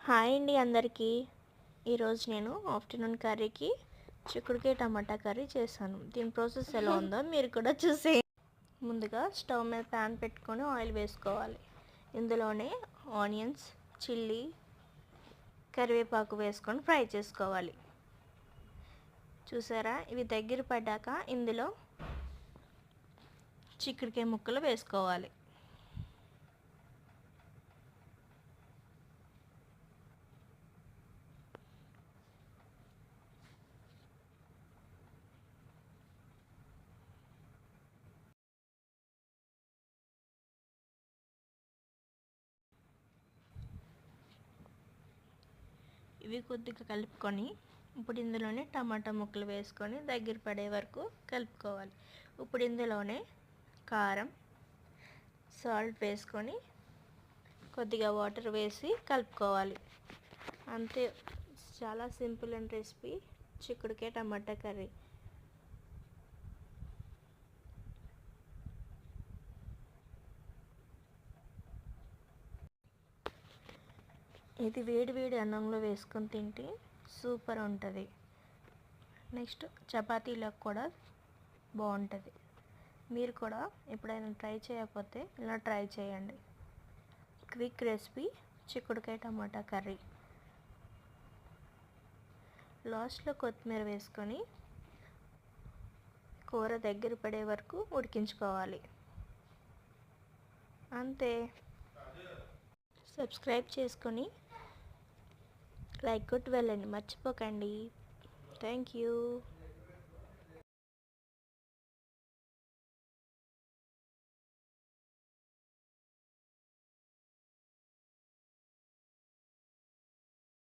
Hi అండి అందరికీ. ఈరోజు నేను ఆఫ్టర్నూన్ కర్రీకి చిక్కుడుకాయ టమాటా కర్రీ చేశాను. దీని ప్రాసెస్ ఎలా ఉందో మీరు కూడా చూసే. ముందుగా స్టవ్ మీద ప్యాన్ పెట్టుకొని ఆయిల్ వేసుకోవాలి. ఇందులోనే ఆనియన్స్, చిల్లీ, కరివేపాకు వేసుకొని ఫ్రై చేసుకోవాలి. చూసారా, ఇవి దగ్గర పడ్డాక ఇందులో చిక్కుడుకాయ ముక్కలు వేసుకోవాలి. ఇవి కొద్దిగా కలుపుకొని ఇప్పుడు ఇందులోనే టమాటా ముక్కలు వేసుకొని దగ్గర పడే వరకు కలుపుకోవాలి. ఇప్పుడు ఇందులోనే కారం, సాల్ట్ వేసుకొని కొద్దిగా వాటర్ వేసి కలుపుకోవాలి. అంతే, చాలా సింపుల్ అండ్ రెసిపీ చిక్కుడుకాయ టమాటా కర్రీ. ఇది వేడి వేడి అన్నంలో వేసుకొని తింటే సూపర్ ఉంటుంది. నెక్స్ట్ చపాతీలకు కూడా బాగుంటుంది. మీరు కూడా ఎప్పుడైనా ట్రై చేయకపోతే ఇలా ట్రై చేయండి. క్విక్ రెసిపీ చిక్కుడుకాయ టమాటా కర్రీ. లాస్ట్లో కొత్తిమీర వేసుకొని కూర దగ్గర పడే వరకు ఉడికించుకోవాలి. అంతే. సబ్స్క్రైబ్ చేసుకొని లైక్ కొట్టి వెళ్ళండి, మర్చిపోకండి. Thank you.